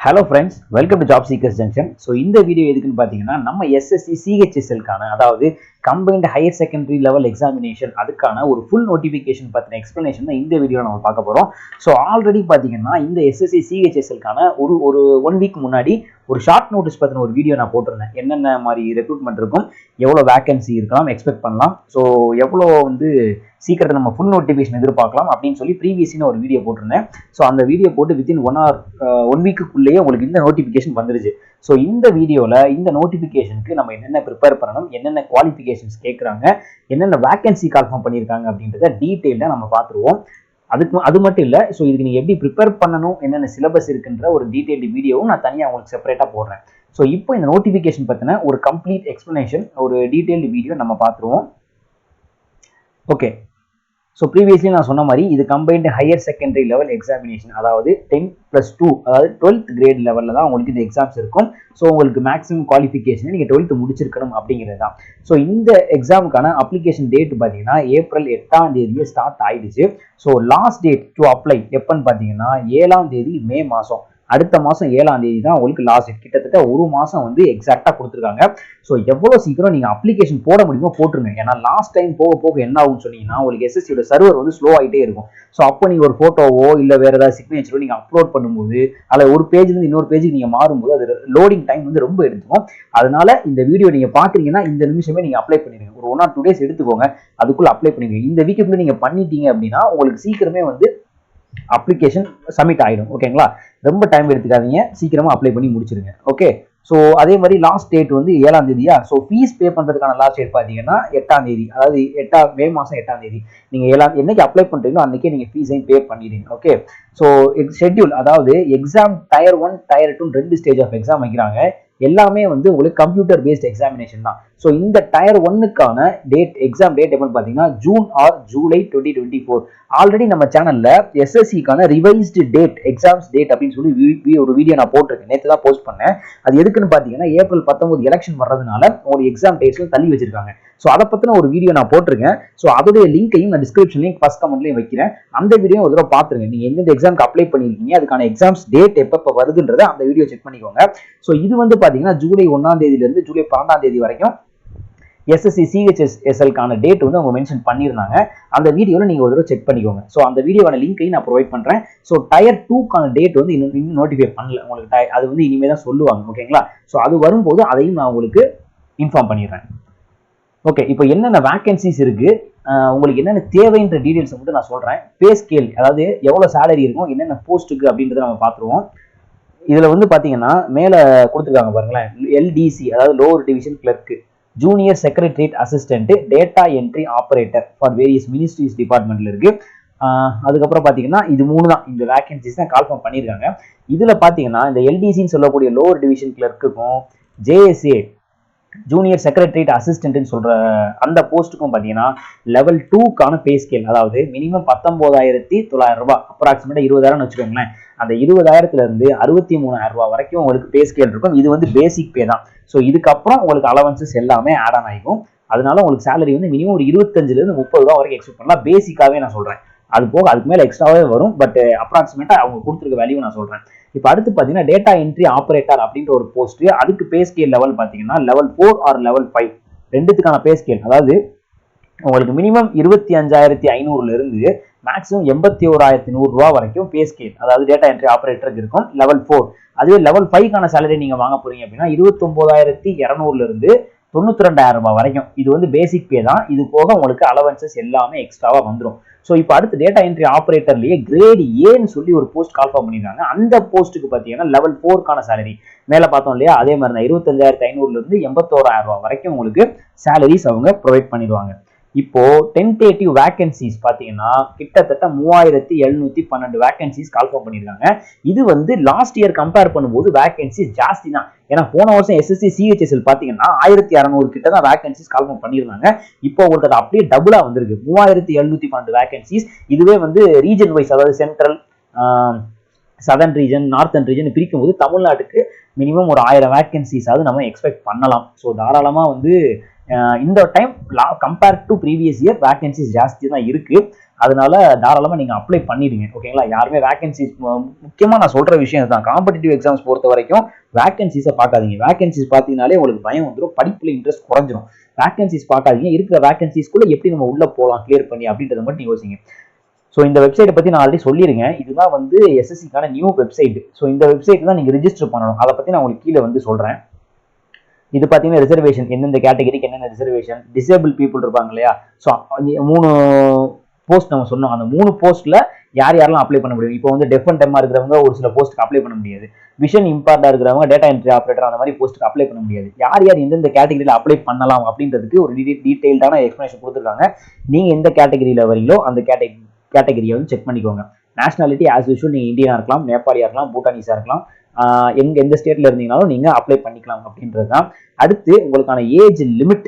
Hello friends, welcome to job seekers junction. So இந்த video எதுக்குன்னு பார்த்தீங்கன்னா, நம்ம எஸ்எஸ்சி சிஹெச்எஸ்எல்கான அதாவது combined higher secondary level examination அதுக்கான ஒரு ஃபுல் நோட்டிஃபிகேஷன் பற்றின எக்ஸ்ப்ளனேஷன் தான் இந்த வீடியோ நம்ம பார்க்க போகிறோம். ஸோ ஆல்ரெடி பார்த்தீங்கன்னா இந்த எஸ்எஸ்சி சிஹெச்எஸ்எல்கான ஒரு 1 வீக் முன்னாடி ஒரு ஷார்ட் நோட்டீஸ் பற்றின ஒரு வீடியோ நான் போட்டிருந்தேன். என்னென்ன மாதிரி ரெக்ரூட்மெண்ட் இருக்கும், எவ்வளோ வேகன்சி இருக்கலாம் எக்ஸ்பெக்ட் பண்ணலாம், ஸோ எவ்வளோ சீக்கிரத்தில் நம்ம ஃபுல் நோட்டிஃபிகேஷன் எதிர்பார்க்கலாம் அப்படின்னு சொல்லி ப்ரீவியஸ்னு ஒரு வீடியோ போட்டிருந்தேன். ஸோ அந்த வீடியோ போட்டு வித்தின் 1 வீக்குக்குள்ளேயே உங்களுக்கு இந்த நோட்டிஃபிகேஷன் வந்துருச்சு. ஸோ இந்த வீடியோவில் இந்த நோட்டிஃபிகேஷனுக்கு நம்ம என்னென்ன ப்ரிப்பேர் பண்ணணும், என்னென்ன குவாலிஃபிகேஷன்ஸ் கேட்குறாங்க, என்னென்ன வேகன்சி கால்ஃபார்ம் பண்ணியிருக்காங்க அப்படின்றத டீட்டெயிலாக நம்ம பார்த்துருவோம். அது மட்டும் இல்லை, ஸோ இதுக்கு நீங்கள் எப்படி ப்ரிப்பேர் பண்ணணும், என்னென்ன சிலபஸ் இருக்குன்ற ஒரு டீட்டெயில்டு வீடியோவும் நான் தனியாக உங்களுக்கு செப்பரேட்டாக போடுறேன். ஸோ இப்போ இந்த நோட்டிஃபிகேஷன் பற்றின ஒரு கம்ப்ளீட் எக்ஸ்ப்ளனேஷன், ஒரு டீட்டெயில்டு வீடியோ நம்ம பார்த்துருவோம். ஓகே, ஸோ ப்ரீவியஸ்லி நான் சொன்ன மாதிரி இது combined higher secondary level examination, அதாவது 10+2 அதாவது 12th கிரேட் லெவலில் தான் உங்களுக்கு இந்த எக்ஸாம்ஸ் இருக்கும். ஸோ உங்களுக்கு மேக்ஸிமம் குவாலிஃபிகேஷன் நீங்கள் 12th முடிச்சிருக்கணும் அப்படிங்கிறது தான். ஸோ இந்த எக்ஸாமுக்கான அப்ளிகேஷன் டேட் பார்த்தீங்கன்னா ஏப்ரல் 8 ஸ்டார்ட் ஆயிடுச்சு. So last date to apply எப்பன்னு பார்த்தீங்கன்னா 7 மே மாதம், அடுத்த மாதம் 7 தான் உங்களுக்கு லாஸ்ட் டேட். கிட்டத்தட்ட ஒரு மாதம் எக்ஸாக்டாக கொடுத்துருக்காங்க. ஸோ எவ்வளோ சீக்கிரம் நீங்கள் அப்ளிகேஷன் போட முடியுமோ போட்டுருங்க. ஏன்னா லாஸ்ட் டைம் போக போக என்ன ஆகும்னு சொன்னீங்கன்னா உங்களுக்கு எஸ்எஸ்சியோட சர்வர் ஸ்லோ ஆகிட்டே இருக்கும். ஸோ அப்போ நீங்கள் ஒரு ஃபோட்டோவோ இல்லை வேறு ஏதாவது சிக்னேச்சரோ நீங்கள் அப்லோட் பண்ணும்போது அதில் ஒரு பேஜ்லேருந்து இன்னொரு பேஜுக்கு நீங்கள் மாறும்போது அது லோடிங் டைம் ரொம்ப எடுத்துக்கும். அதனால இந்த வீடியோ நீங்கள் பார்க்குறீங்கன்னா இந்த நிமிஷமே நீங்கள் அப்ளை பண்ணிடுங்க. ஒரு 1 or 2 days எடுத்துக்கோங்க, அதுக்குள்ளே அப்ளை பண்ணிடுங்க. இந்த வீக்குள்ளே நீங்கள் பண்ணிட்டீங்க அப்படின்னா உங்களுக்கு சீக்கிரமே அப்ளிகேஷன் சப்மிட் ஆகிடும். ஓகேங்களா, ரொம்ப டைம் எடுத்துக்காதீங்க, சீக்கிரமா அப்ளை பண்ணி முடிச்சிருங்க. ஓகே, ஸோ அதே மாதிரி last date 7 so fees pay பண்ணுறதுக்கான லாஸ்ட் டேட் பார்த்தீங்கன்னா 8 அதாவது மே மாதம் 8 நீங்கள் என்னைக்கு அப்ளை பண்ணுறீங்களோ அன்றைக்கே நீங்கள் ஃபீஸையும் பே பண்ணிடுங்க. ஓகே, ஸோ ஷெட்யூல் அதாவது exam tier 1 tier 2 2 stage of exam வைக்கிறாங்க. எல்லாமே உங்களுக்கு கம்ப்யூட்டர் பேஸ்ட் எக்ஸாமினேஷன் தான். ஸோ இந்த டயர் 1க்கான எக்ஸாம் டேட் எப்பன்னு பார்த்தீங்கன்னா ஜூன் ஆர் ஜூலை 2024. ஆல்ரெடி நம்ம சேனல்ல எஸ்எஸ்சிக்கான ரிவைஸ்டு டேட், எக்ஸாம்ஸ் டேட் அப்படின்னு சொல்லி ஒரு வீடியோ நான் போட்டிருக்கேன், நேற்று தான் போஸ்ட் பண்ணேன். அது எதுக்குன்னு பார்த்தீங்கன்னா ஏப்ரல் 19 எலெக்ஷன் வர்றதுனால உங்களுக்கு எக்ஸாம் டேட்ஸ்லாம் தள்ளி வச்சிருக்காங்க. ஸோ அதை பற்றின ஒரு வீடியோ நான் போட்டிருக்கேன். ஸோ அதோடைய லிங்கையும் நான் டிஸ்கிரிப்ஷன்லையும் ஃபர்ஸ்ட் கமெண்ட்லையும் வைக்கிறேன். அந்த வீடியோ ஒரு தடவை பார்த்துருங்க. நீங்கள் எந்தெந்த எக்ஸாமுக்கு அப்ளை பண்ணியிருக்கீங்க, அதுக்கான எக்ஸாம்ஸ் டேட் எப்போ வருதுன்றதை அந்த வீடியோ செக் பண்ணிக்கோங்க. ஸோ இது பார்த்தீங்கன்னா ஜூலை 1 ஜூலை 12 வரைக்கும் எஸ்எஸ்சி சிஹெச்எஸ்எல்கான டேட் அவங்க மென்ஷன் பண்ணியிருந்தாங்க. அந்த வீடியோவில் நீங்கள் ஒரு தடவை செக் பண்ணிக்கோங்க. ஸோ அந்த வீடியோவான லிங்கையும் நான் ப்ரொவைட் பண்ணுறேன். ஸோ டயர் 2க்கான டேட் இன்னும் நோட்டிஃபை பண்ணல உங்களுக்கு, அது இனிமேல் தான் சொல்லுவாங்க. ஓகேங்களா, ஸோ அது வரும்போது அதையும் நான் உங்களுக்கு இன்ஃபார்ம் பண்ணிடுறேன். ஓகே, இப்போ என்னென்ன வேகன்சிஸ் இருக்கு, உங்களுக்கு என்னென்ன தேவைன்ற டீடைல்ஸ் மட்டும் நான் சொல்றேன். பே ஸ்கேல் அதாவது எவ்வளவு சேலரி இருக்கும், என்னென்ன போஸ்ட்டுக்கு அப்படின்றத நம்ம பார்த்துருவோம். இதுல பாத்தீங்கன்னா மேல கொடுத்துருக்காங்க பாருங்களேன், எல்டிசி அதாவது lower division clerk, junior secretariat assistant, data entry operator for various ministries டிபார்ட்மெண்ட்ல இருக்கு. அதுக்கப்புறம் பாத்தீங்கன்னா இது 3 தான் இந்த வேகன்சிஸ் தான் கால்ஃபார்ம் பண்ணியிருக்காங்க. இதுல பாத்தீங்கன்னா இந்த எல்டிசின்னு சொல்லக்கூடிய லோவர் டிவிஷன் கிளர்க்குக்கும் ஜேஎஸ்ஏ ஜூனியர் செக்ரட்டரியேட் அசிஸ்டன்ட்னு சொல்ற அந்த போஸ்ட்டுக்கும் பார்த்தீங்கன்னா லெவல் 2க்கான பே ஸ்கேல், அதாவது மினிமம் 19,900 ரூபாய், அப்ராக்சிமேட்டா 20,000 வச்சுக்கோங்களேன். அந்த 20,000 இருந்து 63,000 ரூபாய் வரைக்கும் உங்களுக்கு பே ஸ்கேல் இருக்கும். இது பேசிக் பே தான். ஸோ இதுக்கப்புறம் உங்களுக்கு அலவன்சஸ் எல்லாமே ஆட் ஆன் ஆகிக்கும். அதனால உங்களுக்கு சேலரி மினிமம் ஒரு 25,000 30 ரூபா வரைக்கும் எக்ஸ்பெக்ட் பண்ணலாம். பேசிக்காவே நான் சொல்றேன், அது போக அதுக்கு மேல எக்ஸ்ட்ராவே வரும். பட் அப்ராக்சிமேட்டா அவங்க கொடுத்துருக்க வேல்யூ நான் சொல்றேன். இப்போ அடுத்து பார்த்தீங்கன்னா டேட்டா என்ட்ரி ஆபரேட்டர் அப்படின்ற ஒரு போஸ்ட், அதுக்கு பே ஸ்கேல் லெவல் பார்த்தீங்கன்னா லெவல் 4 ஆர் லெவல் 5 ரெண்டுத்துக்கான பே ஸ்கேல், அதாவது உங்களுக்கு மினிமம் 25,500 இருந்து மேக்ஸிமம் 81,100 ரூபா வரைக்கும் பே ஸ்கேல், அதாவது டேட்டா என்ட்ரி ஆபரேட்டருக்கு இருக்கும் லெவல் 4. அதுவே லெவல் 5க்கான சேலரி நீங்க வாங்க போறீங்க அப்படின்னா 29,200 இருந்து 92,000 ரூபாய் வரைக்கும். இது பேசிக் பே தான். இது போக உங்களுக்கு அலவன்சஸ் எல்லாமே எக்ஸ்ட்ராவா வந்துடும். ஸோ இப்போ அடுத்து டேட்டா என்ட்ரி ஆபரேட்டர்லயே கிரேட் ஏன்னு சொல்லி ஒரு போஸ்ட் கால்ஃபார்ம் பண்ணிருக்காங்க. அந்த போஸ்ட்டுக்கு பார்த்தீங்கன்னா லெவல் 4க்கான சேலரி மேல பார்த்தோம் இல்லையா, அதே மாதிரி தான் 25,500 இருந்து 81,000 ரூபாய் வரைக்கும் உங்களுக்கு சேலரிஸ் அவங்க ப்ரொவைட் பண்ணிடுவாங்க. இப்போ டென்டேட்டிவ் வேகன்சிஸ் பார்த்தீங்கன்னா கிட்டத்தட்ட 3,712 வேகன்சிஸ் கால்ஃபார்ம் பண்ணியிருக்காங்க. இது லாஸ்ட் இயர் கம்பேர் பண்ணும்போது வேகன்சிஸ் ஜாஸ்தி தான். ஏன்னா போன வருஷம் எஸ்எஸ்சி சிஹெச்எஸ்எல் பார்த்தீங்கன்னா 1,600 கிட்ட தான் வேகன்சிஸ் கால்ஃபார்ம் பண்ணியிருந்தாங்க. இப்போ உங்களுக்கு அது அப்படியே டபுளா வந்திருக்கு, 3,712 வேகன்சிஸ். இதுவே ரீஜன் வைஸ், அதாவது central, southern region, northern region பிரிக்கும் போது தமிழ்நாட்டுக்கு மினிமம் ஒரு 1000 வேகன்சிஸ் நம்ம எக்ஸ்பெக்ட் பண்ணலாம். ஸோ தாராளமா இந்த time compare to previous year vacancies ஜாஸ்தி தான் இருக்கு. அதனால தாராளமாக நீங்கள் அப்ளை பண்ணிடுங்க. ஓகேங்களா? யாருமே வேகன்சிஸ் முக்கியமாக நான் சொல்கிற விஷயம் இதுதான். காம்படிட்டிவ் எக்ஸாம்ஸ் பொறுத்த வரைக்கும் வேகன்சிஸை பார்க்காதீங்க. வேகன்சிஸ் பார்த்தீங்கனாலே உங்களுக்கு பயம் வந்துடும், படிப்பில் இன்ட்ரெஸ்ட் குறைஞ்சிரும். வேகன்சிஸ் பார்க்காதீங்க, இருக்கிற வேகன்சிஸ்குள்ளே எப்படி நம்ம உள்ளே போகலாம் கிளியர் பண்ணி அப்படின்றத மட்டும் யோசிங்க. ஸோ இந்த வெப்சைட்டை பற்றி நான் ஆல்ரெடி சொல்லியிருக்கேன். இதுதான் வந்து எஸ்எஸ்சிக்கான நியூ வெப்சைட். ஸோ இந்த வெப்சைட் தான் நீங்கள் ரிஜிஸ்டர் பண்ணணும். அதை பற்றி நான் உங்களுக்கு கீழே வந்து சொல்கிறேன். இது பார்த்தீங்கன்னா ரிசர்வேஷன், எந்தெந்த கேட்டகரிக்கு என்னென்ன ரிசர்வேஷன், டிசேபிள் பீப்புள் இருப்பாங்க இல்லையா? ஸோ 3 போஸ்ட் நம்ம சொன்னோம். அந்த 3 போஸ்ட்டில் யார் யாரெல்லாம் அப்ளை பண்ண முடியும்? இப்போ வந்து டெஃப் அண்ட் டெம்மாக இருக்கிறவங்க ஒரு சில போஸ்ட்டுக்கு அப்ளை பண்ண முடியாது. விஷன் இம்பார்ட்டாக இருக்கிறவங்க டேட்டா என்ட்ரி ஆப்ரேட்டர் அந்த மாதிரி போஸ்ட்டுக்கு அப்ளை பண்ண முடியாது. யார் யார் எந்தெந்த கேட்டகரியில் அப்ளை பண்ணலாம் அப்படின்றதுக்கு ஒரு டீட்டெயில்டான எக்ஸ்பிளனேஷன் கொடுத்துருக்காங்க. நீங்கள் எந்த கேட்டகரியில் வரீங்களோ அந்த கேட்டகரியை வந்து செக் பண்ணிக்கோங்க. நேஷனாலிட்டி ஆஸ் யூஷுவல் நீங்கள் இந்தியனாக இருக்கலாம், நேபாளியாக இருக்கலாம், பூட்டானீஸாக இருக்கலாம், எந்த ஸ்டேட்டில் இருந்தீங்கனாலும் நீங்கள் அப்ளை பண்ணிக்கலாம் அப்படின்றது தான். அடுத்து உங்களுக்கான ஏஜ் லிமிட்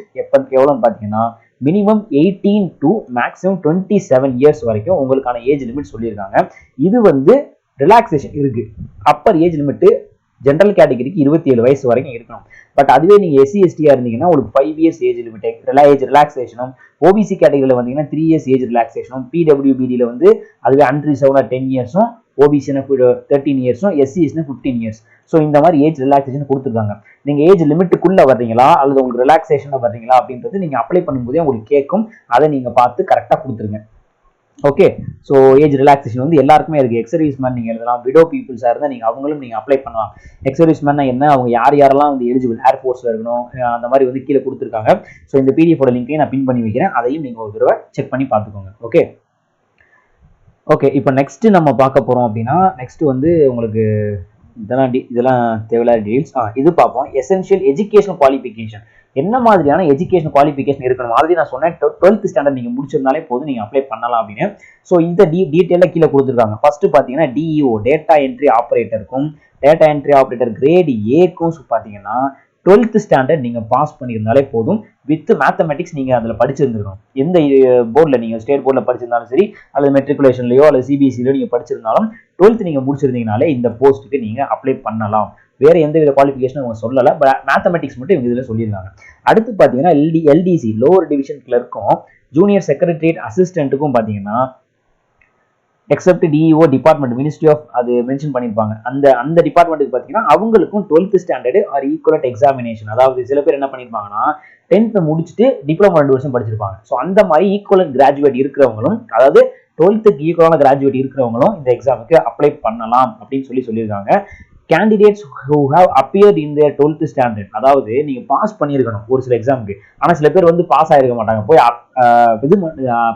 எவ்வளோன்னு பார்த்தீங்கன்னா மினிமம் 18 to மேக்ஸிமம் 27 இயர்ஸ் வரைக்கும் உங்களுக்கான ஏஜ் லிமிட் சொல்லியிருக்காங்க. இது வந்து ரிலாக்ஸேஷன் இருக்கு. அப்பர் ஏஜ் லிமிட் ஜென்ரல் கேட்டகரிக்கு 27 வயசு வரைக்கும் இருக்கணும். பட் அதுவே நீங்க எஸ்சி எஸ்டியா இருந்தீங்கன்னா உங்களுக்கு 5 இயர்ஸ் ஏஜ் லிமிட் ஏஜ் ரிலாக்ஸேஷனும், ஓபிசி கேட்டகரியில் வந்தீங்கன்னா 3 இயர்ஸ் ஏஜ் ரிலாக்ஸேஷனும், பிடபிள்யூபிடியில் வந்து அதுவே அன்ரிசர்வ்னா 10 இயர்ஸும், ஓபிசினா 13 இயர்ஸும், எஸ்சிஎஸ்னா 15 இயர்ஸ். ஸோ இந்த மாதிரி ஏஜ் ரிலாக்ஸேஷன் கொடுத்துருக்காங்க. நீங்க ஏஜ் லிமிட்டுக்குள்ள வர்றீங்களா அல்லது உங்களுக்கு ரிலாக்ஸேஷன்ல வர்றீங்களா அப்படின்றது நீங்க அப்ளை பண்ணும்போதே உங்களுக்கு கேட்கும். அதை நீங்க பார்த்து கரெக்டாக கொடுத்துருங்க. ஓகே, ஸோ ஏஜ் ரிலாக்ஸேஷன் வந்து எல்லாருக்குமே இருக்கு. எக்ஸர்வீஸ் மேன் நீங்கள் எழுதலாம், விடோ பீப்புள்ஸாக இருந்தால் நீங்கள் அவங்களும் நீங்கள் அப்ளை பண்ணலாம். எக்ஸர்வீஸ் மேன் என்ன, அவங்க யாரெல்லாம் வந்து எலிஜிபிள், ஏர்ஃபோர்ஸில் இருக்கணும், அந்த மாதிரி வந்து கீழே கொடுத்துருக்காங்க. ஸோ இந்த பிடிஎஃபோட லிங்கையும் நான் பின் பண்ணி வைக்கிறேன், அதையும் நீங்கள் ஒரு தடவை செக் பண்ணி பார்த்துக்கோங்க. ஓகே ஓகே இப்போ நெக்ஸ்ட் நம்ம பார்க்க போகிறோம் அப்படின்னா, நெக்ஸ்ட் வந்து உங்களுக்கு இதெல்லாம் தேவையில்லாத டீல்ஸ். இது பார்ப்போம். Essential education qualification. என்ன மாதிரியான எஜுகேஷன் குவாலிஃபிகேஷன் இருக்கணும்? ஆல்ரெடி நான் சொன்னேன் 12th ஸ்டாண்டர்ட் நீங்கள் முடிச்சிருந்தாலே போதும், நீங்கள் அப்ளை பண்ணலாம் அப்படின்னு. ஸோ இந்த டீட்டெயிலாக கீழே கொடுத்துருக்காங்க. ஃபர்ஸ்ட் பார்த்தீங்கன்னா டிஇஓ டேட்டா என்ட்ரி ஆப்ரேட்டருக்கும் டேட்டா என்ட்ரி ஆப்ரேட்டர் கிரேட் ஏக்கும் பார்த்தீங்கன்னா 12th ஸ்டாண்டர்ட் நீங்கள் பாஸ் பண்ணியிருந்தாலே போதும். வித் மேத்தமெட்டிக்ஸ் நீங்கள் அதில் படிச்சிருந்துருக்கணும். எந்த போர்டில் நீங்கள் ஸ்டேட் போர்டில் படிச்சிருந்தாலும் சரி, அல்லது மெட்ரிகுலேஷன்லையோ அல்லது சிபிஎஸ்சிலையோ நீங்கள் படிச்சிருந்தாலும் 12th நீங்கள் முடிச்சிருந்தீங்கனாலே இந்த போஸ்ட்டுக்கு நீங்கள் அப்ளை பண்ணலாம். வேற எந்த வித குவாலிஃபிகேஷன் அவங்க சொல்லலை, மேத்தமெட்டிக்ஸ் மட்டும் இவங்க இதில் சொல்லியிருக்காங்க. அடுத்து பார்த்தீங்கன்னா எல்டிசி லோவர் டிவிஷன் கிளர்க்கும் ஜூனியர் செக்ரட்டரியேட் அசிஸ்டன்ட்டுக்கும் பார்த்தீங்கன்னா except DEO department ministry of அது மென்ஷன் பண்ணியிருப்பாங்க. அந்த டிபார்ட்மெண்ட்டுக்கு பார்த்தீங்கன்னா அவங்களுக்கும் 12th standard R equivalent examination. அதாவது சில பேர் என்ன பண்ணியிருப்பாங்கன்னா 10th முடிச்சுட்டு டிப்ளமோ 2 வருஷம் படிச்சிருப்பாங்க. ஸோ அந்த மாதிரி ஈக்குவலன்ட் கிராஜுவேட் இருக்கிறவங்களும், அதாவது 12th ஈக்குவலான கிராஜுவேட் இருக்கிறவங்களும் இந்த எக்ஸாமுக்கு அப்ளை பண்ணலாம் அப்படின்னு சொல்லியிருக்காங்க. Candidates who have appeared in their 12th standard, அதாவது நீங்க பாஸ் பண்ணியிருக்கணும் ஒரு சில எக்ஸாமுக்கு. ஆனா சில பேர் வந்து பாஸ் ஆயிருக்க மாட்டாங்க, போய் இது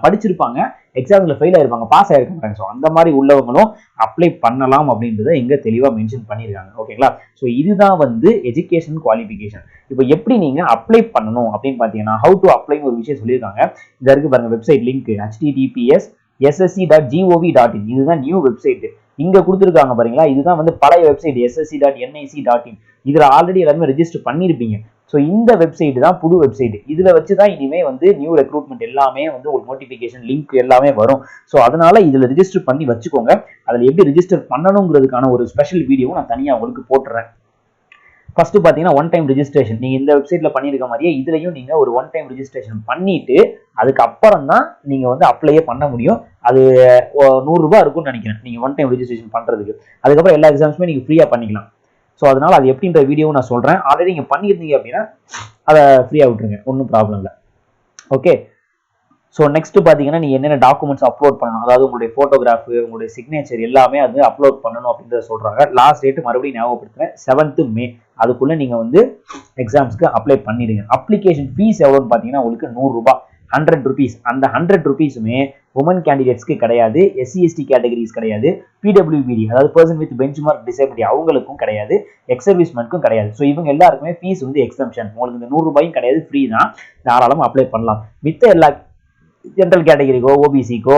படிச்சிருப்பாங்க, எக்ஸாம்ல ஃபெயில் ஆயிருப்பாங்க, பாஸ் ஆயிருக்க மாட்டாங்க. ஸோ அந்த மாதிரி உள்ளவங்களும் அப்ளை பண்ணலாம் அப்படின்றத இங்க தெளிவா மென்ஷன் பண்ணியிருக்காங்க. ஓகேங்களா? ஸோ இதுதான் வந்து எஜுகேஷன் குவாலிஃபிகேஷன். இப்போ எப்படி நீங்க அப்ளை பண்ணணும் அப்படின்னு பாத்தீங்கன்னா ஹவு டு அப்ளைன்னு ஒரு விஷயம் சொல்லியிருக்காங்க. இதை இருக்கு பாருங்க, வெப்சைட் லிங்க் https://ssc.gov.in. இதுதான் நியூ வெப்சைட். இங்க கொடுத்துருக்காங்க பாருங்களா, இதுதான் வந்து பழைய வெப்சைட் ssc.nic.in. இதுல ஆல்ரெடி எல்லாருமே ரெஜிஸ்டர் பண்ணிருப்பீங்க. ஸோ இந்த வெப்சைட் தான் புது வெப்சைட். இதுல வச்சுதான் இனிமே வந்து நியூ ரெக்ரூட்மெண்ட் எல்லாமே வந்து ஒரு நோட்டிபிகேஷன் லிங்க் எல்லாமே வரும். ஸோ அதனால இதுல ரெஜிஸ்டர் பண்ணி வச்சுக்கோங்க. அதுல எப்படி ரெஜிஸ்டர் பண்ணணுங்கிறதுக்கான ஒரு ஸ்பெஷல் வீடியோவும் நான் தனியா உங்களுக்கு போட்டுறேன். ஃபர்ஸ்ட் பார்த்தீங்கன்னா ஒன் டைம் ரெஜிஸ்ட்ரேஷன். நீங்கள் இந்த வெப்சைட்டில் பண்ணியிருக்க மாதிரியே இதுலையும் நீங்கள் ஒரு ஒன் டைம் ரெஜிஸ்ட்ரேஷன் பண்ணிட்டு அதுக்கப்புறம் தான் நீங்கள் வந்து அப்ளையே பண்ண முடியும். அது 100 ரூபாய் இருக்கும்னு நினைக்கிறேன் நீங்கள் ஒன் டைம் ரெஜிஸ்ட்ரேஷன் பண்ணுறதுக்கு. அதுக்கப்புறம் எல்லா எக்ஸாம்ஸுமே நீங்கள் ஃப்ரீயாக பண்ணிக்கலாம். ஸோ அதனால அது எப்படின்ற வீடியோவும் நான் சொல்கிறேன். ஆல்ரெடி நீங்கள் பண்ணியிருந்தீங்க அப்படின்னா அதை ஃப்ரீயாக விட்டுருங்க, ஒன்றும் ப்ராப்ளம் இல்லை. ஓகே, ஸோ நெக்ஸ்ட் பார்த்தீங்கன்னா நீங்கள் என்னென்ன டாக்குமெண்ட்ஸ் அப்லோட் பண்ணணும், அதாவது உங்களுடைய ஃபோட்டோகிராஃபு, உங்களுடைய சிக்னேச்சர் எல்லாமே அது அப்லோட் பண்ணணும் அப்படின்றத சொல்கிறாங்க. லாஸ்ட் டேட் மறுபடியும் ஞாபகப்படுத்துகிறேன், 7th May. அதுக்குள்ளே நீங்கள் வந்து எக்ஸாம்ஸ்க்கு அப்ளை பண்ணிடுங்க. அப்ளிகேஷன் ஃபீஸ் எவ்வளோன்னு பார்த்தீங்கன்னா உங்களுக்கு 100 ரூபாய், 100 rupees. அந்த 100 rupeesமே உமன் கேண்டிடேட்ஸ்க்கு கிடையாது, எஸ்சி எஸ்டி கேட்டகரிஸ் கிடையாது, பிடபிள்யூபிடி அதாவது பர்சன் வித் பெஞ்ச்மார்க் டிசபிலிட்டி அவங்களுக்கும் கிடையாது, எக்ஸர்வீஸ்மென்ட்க்கும் கிடையாது. ஸோ இவங்க எல்லாருக்குமே ஃபீஸ் வந்து எக்ஸம்ஷன். உங்களுக்கு இந்த 100 ரூபாயும் கிடையாது, ஃப்ரீ தான், தாராளமாக அப்ளை பண்ணலாம். மித்த எல்லா ஜென்ரல் கேட்டகரிக்கோ ஓபிசிக்கோ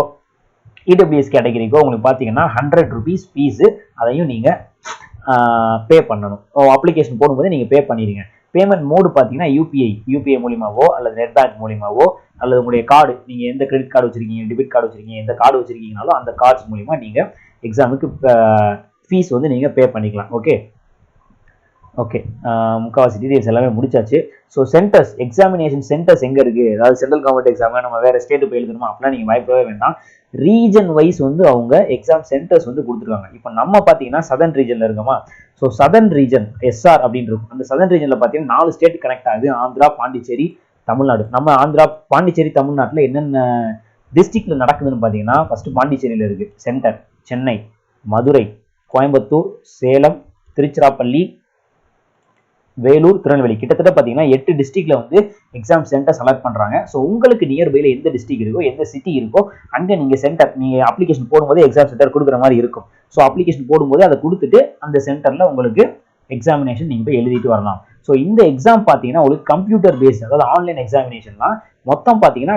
இடபிள்யூஎஸ் கேட்டகரிக்கோ உங்களுக்கு பார்த்தீங்கன்னா 100 rupees ஃபீஸு, அதையும் நீங்கள் பே பண்ணணும். அப்ளிகேஷன் போடும்போது நீங்கள் பே பண்ணிடுங்க. பேமெண்ட் மோடு பார்த்தீங்கன்னா யூபிஐ மூலியமாவோ அல்லது நெட் பேங்க் மூலியமாவோ அல்லது உங்களுடைய கார்டு, நீங்கள் எந்த கிரெடிட் கார்டு வச்சிருக்கீங்க, டெபிட் கார்டு வச்சிருக்கீங்க, எந்த கார்டு வச்சிருக்கீங்கனாலும் அந்த கார்ட்ஸ் மூலியமா நீங்கள் எக்ஸாமுக்கு ஃபீஸ் வந்து நீங்கள் பே பண்ணிக்கலாம். ஓகே முக்கால்வாசி டீடைல்ஸ் எல்லாமே முடிச்சாச்சு. ஸோ சென்டர்ஸ், எக்ஸாமினேஷன் சென்டர்ஸ் எங்கே இருக்குது, அதாவது சென்ட்ரல் கவர்மெண்ட் எக்ஸாம் நம்ம வேறு ஸ்டேட்டு போய் எழுதணுமா அப்படிலாம் நீங்கள் பயப்படவே வேண்டாம். ரீஜன் வைஸ் வந்து அவங்க எக்ஸாம் சென்டர்ஸ் வந்து கொடுத்துருக்காங்க. இப்போ நம்ம பார்த்தீங்கன்னா சதர்ன் ரீஜனில் இருக்கோமா, ஸோ சதர்ன் ரீஜன் எஸ்ஆர் அப்படின்னு இருக்கும். அந்த சதர்ன் ரீஜனில் பார்த்தீங்கன்னா 4 ஸ்டேட் கனெக்ட் ஆகுது, ஆந்திரா, பாண்டிச்சேரி, தமிழ்நாடு. நம்ம ஆந்திரா, பாண்டிச்சேரி, தமிழ்நாட்டில் என்னென்ன டிஸ்ட்ரிக்ட்ல நடக்குதுன்னு பார்த்தீங்கன்னா, ஃபர்ஸ்ட் பாண்டிச்சேரியில் இருக்கு சென்டர், சென்னை, மதுரை, கோயம்புத்தூர், சேலம், திருச்சிராப்பள்ளி, வேலூர், திருநெல்வேலி, கிட்டத்தட்ட பார்த்தீங்கன்னா 8 டிஸ்ட்ரிக்ட்ல வந்து எக்ஸாம் சென்டர் செலக்ட் பண்றாங்க. ஸோ உங்களுக்கு நியர்பைல எந்த டிஸ்ட்ரிக்ட் இருக்கோ, எந்த சிட்டி இருக்கோ, அங்கே நீங்க சென்டர், நீங்க அப்ளிகேஷன் போடும்போது எக்ஸாம் சென்டர் கொடுக்குற மாதிரி இருக்கும். ஸோ அப்ளிகேஷன் போடும்போது அதை கொடுத்துட்டு அந்த சென்டர்ல உங்களுக்கு எக்ஸாமினேஷன் நீங்க போய் எழுதிட்டு வரலாம். ஸோ இந்த எக்ஸாம் பார்த்தீங்கன்னா உங்களுக்கு கம்ப்யூட்டர் பேஸ்ட், அதாவது ஆன்லைன் எக்ஸாமினேஷன் தான். மொத்தம் பார்த்தீங்கன்னா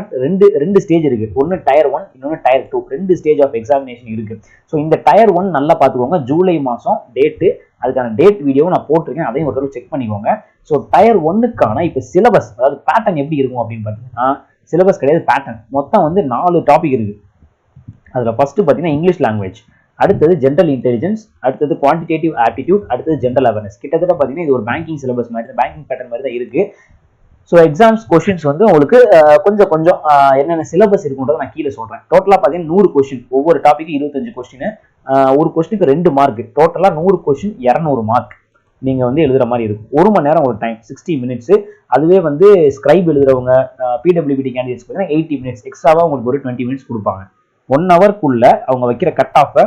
ரெண்டு ஸ்டேஜ் இருக்கு. ஒன்று டயர் 1, இன்னொன்று டயர் 2. 2 ஸ்டேஜ் ஆஃப் எக்ஸாமினேஷன் இருக்கு. ஸோ இந்த டயர் 1 நல்லா பார்த்துக்கோங்க. ஜூலை மாதம் டேட்டு, அதுக்கான டேட் வீடியோவும் நான் போட்டிருக்கேன், அதையும் ஒரு தடவை செக் பண்ணிக்கோங்க. ஸோ டயர் 1க்கான இப்போ சிலபஸ், அதாவது பேட்டர்ன் எப்படி இருக்கும் அப்படின்னு பார்த்தீங்கன்னா, சிலபஸ் கிடையாது பேட்டர்ன். மொத்தம் வந்து 4 டாபிக் இருக்கு. அதில் ஃபர்ஸ்ட் பார்த்தீங்கன்னா இங்கிலீஷ் லாங்குவேஜ், அடுத்தது ஜென்ரல் இன்டெலிஜென்ஸ், அடுத்தது குவான்டிடேட்டிவ் ஆப்டிடியூட், அடுத்தது ஜென்ரல் அவேர்னஸ். கிட்டத்தட்ட பார்த்தீங்கன்னா இது ஒரு பேங்கிங் சிலபஸ் மாதிரி, பேங்கிங் பேட்டர்ன் மாதிரி தான் இருக்கு. ஸோ எக்ஸாம்ஸ் கொஸ்டின்ஸ் வந்து உங்களுக்கு கொஞ்சம் என்னென்ன சிலபஸ் இருக்குன்றதை நான் கீழே சொல்றேன். டோட்டலாக பார்த்தீங்கன்னா 100 கொஸ்டின், ஒவ்வொரு டாபிக்கு 25 கொஸ்டின், ஒரு கொஸ்டினுக்கு 2 மார்க், டோட்டலாக 100 கொஸ்டின் 200 மார்க் நீங்க வந்து எழுதுற மாதிரி இருக்கும். 1 மணி நேரம் ஒரு டைம், 60 மினிட்ஸ். அதுவே வந்து ஸ்கிரைப் எழுதுறவங்க, பிடபிள்யூபிடி கேண்டிடேட்ஸ் பார்த்தீங்கன்னா 80 மினிட்ஸ், எக்ஸ்ட்ராவா உங்களுக்கு ஒரு 20 மினிட்ஸ் கொடுப்பாங்க. 1 ஹவர்க்குள்ள அவங்க வைக்கிற கட் ஆஃபை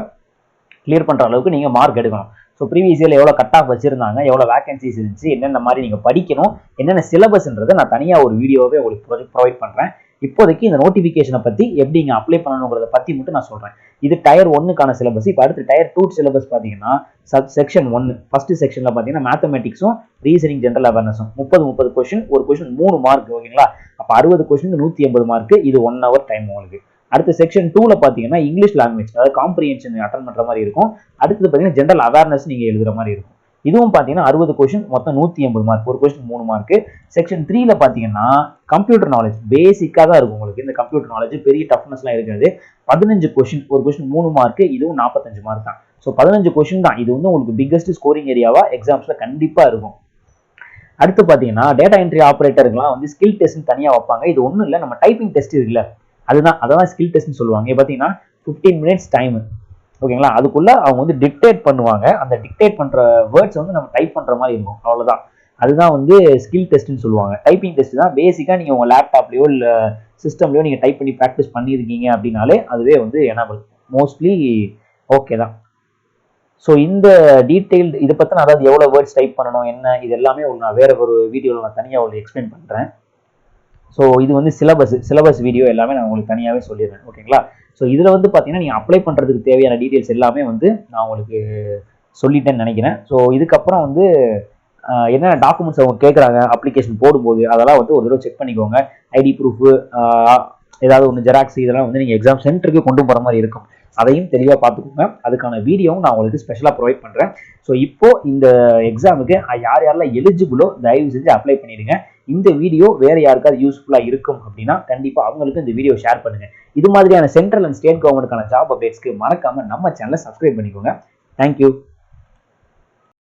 கிளியர் பண்ற அளவுக்கு நீங்க மார்க் எடுக்கணும். ஸோ ப்ரீவியஸ் இயர்ல எவ்வளோ கட் ஆஃப் வச்சிருந்தாங்க, எவ்வளோ வேகன்சிஸ் இருந்துச்சு, என்னென்ன மாதிரி நீங்க படிக்கணும், என்னென்ன சிலபஸ்ன்றதை நான் தனியாக ஒரு வீடியோவே உங்களுக்கு ப்ரொவைட் பண்றேன். இப்போதைக்கு இந்த நோட்டிஃபிகேஷனை பத்தி எப்படி இங்க அப்ளை பண்ணணுங்கிறத பத்தி மட்டும் நான் சொல்றேன். இது டயர் 1க்கான சிலபஸ். இப்போ அடுத்து டயர் 2 சிலபஸ் பார்த்தீங்கன்னா செக்ஷன் 1 ஃபர்ஸ்ட் செக்ஷன்ல பார்த்தீங்கன்னா மேத்தமெட்டிக்ஸும் ரீசனிங் ஜென்ரல் அவேர்னஸும் 30 கொஸ்டின், ஒரு கொஸ்டின் 3 மார்க். ஓகேங்களா, அப்போ 60 கொஸ்டின் 180 மார்க். இது 1 ஹவர் டைம் உங்களுக்கு. அடுத்த செக்ஷன் 2ல பார்த்தீங்கன்னா இங்கிலீஷ் லாங்குவேஜ், அதாவது காம்ப்ரிஹென்ஷன் அட்டன் பண்ற மாதிரி இருக்கும். அடுத்தது பார்த்தீங்கன்னா ஜென்ரல் அவேர்னஸ் நீங்க எழுதுற மாதிரி இருக்கும். இதுவும் பார்த்தீங்கன்னா 60 கொஸ்டின், மொத்தம் 180 மார்க், ஒரு கொஸ்டின் 3 மார்க். செக்ஷன் 3ல பார்த்தீங்கன்னா கம்ப்யூட்டர் நாலேஜ் பேசிக்காக தான் இருக்கும் உங்களுக்கு. இந்த கம்ப்யூட்டர் நாலேஜ் பெரிய டஃப்னஸ்லாம் இருக்காது. 15 கொஸ்டின், ஒரு கொஸ்டின் 3 மார்க், இதுவும் 45 மார்க் தான். ஸோ 15 கொஸ்டின் தான். இது வந்து உங்களுக்கு பிக்கஸ்ட் ஸ்கோரிங் ஏரியாவா எக்ஸாம்ஸ்ல கண்டிப்பா இருக்கும். அடுத்து பார்த்தீங்கன்னா டேட்டா என்ட்ரி ஆப்ரேட்டருக்குலாம் வந்து ஸ்கில் டெஸ்ட் தனியாக வைப்பாங்க. இது ஒன்றும் இல்லை, நம்ம டைப்பிங் டெஸ்ட் இருக்குல்ல, அதான் ஸ்கில் டெஸ்ட்னு சொல்லுவாங்க. பார்த்தீங்கன்னா 15 மினிட்ஸ் டைம். ஓகேங்களா, அதுக்குள்ள அவங்க வந்து டிக்டேட் பண்ணுவாங்க. அந்த டிக்டேட் பண்ற வேர்ட்ஸ் வந்து நம்ம டைப் பண்ற மாதிரி இருக்கும், அவ்வளவுதான். அதுதான் வந்து ஸ்கில் டெஸ்ட்னு சொல்லுவாங்க. டைப்பிங் டெஸ்ட் தான். பேசிக்கா நீங்க உங்க லேப்டாப்லயோ இல்ல சிஸ்டம்லயோ நீங்க டைப் பண்ணி ப்ராக்டிஸ் பண்ணியிருக்கீங்க அப்படின்னாலே அதுவே வந்து எனபிள், மோஸ்ட்லி ஓகே தான். ஸோ இந்த டீட்டெயில் இதை பற்றி நான், அதாவது எவ்வளோ வேர்ட்ஸ் டைப் பண்ணணும் என்ன, இது எல்லாமே நான் வேற ஒரு வீடியோவில் நான் தனியாக உங்களுக்கு எக்ஸ்பிளைன் பண்ணுறேன். ஸோ இது வந்து சிலபஸ் வீடியோ எல்லாமே நான் உங்களுக்கு தனியாகவே சொல்லிடுறேன். ஓகேங்களா, ஸோ இதில் வந்து பார்த்தீங்கன்னா நீங்கள் அப்ளை பண்ணுறதுக்கு தேவையான டீட்டெயில்ஸ் எல்லாமே வந்து நான் உங்களுக்கு சொல்லிட்டேன்னு நினைக்கிறேன். ஸோ இதுக்கப்புறம் வந்து என்னென்ன டாக்குமெண்ட்ஸ் அவங்க கேட்குறாங்க அப்ளிகேஷன் போடும்போது, அதெல்லாம் வந்து ஒரு தடவை செக் பண்ணிக்கோங்க. ஐடி ப்ரூஃபு, ஏதாவது ஒன்று ஜெராக்ஸ், இதெல்லாம் வந்து நீங்கள் எக்ஸாம் சென்டருக்கு கொண்டு போகிற மாதிரி இருக்கும். அதையும் தெளிவாக பார்த்துக்கோங்க. அதுக்கான வீடியோவும் நான் உங்களுக்கு ஸ்பெஷலாக ப்ரொவைட் பண்ணுறேன். ஸோ இப்போ இந்த எக்ஸாமுக்கு யாரெல்லாம் எலிஜிபிளோ தயவு செஞ்சு அப்ளை பண்ணிடுங்க. இந்த வீடியோ வேற யாருக்காவது யூஸ்ஃபுல்லாக இருக்கும் அப்படின்னா கண்டிப்பாக அவங்களுக்கு இந்த வீடியோ ஷேர் பண்ணுங்க. இது மாதிரியான சென்ட்ரல் அண்ட் ஸ்டேட் கவர்மெண்ட்டுக்கான ஜாப் அப்டேட்ஸ்க்கு மறக்காம நம்ம சேனலை சப்ஸ்கிரைப் பண்ணிக்கோங்க. தேங்க்யூ.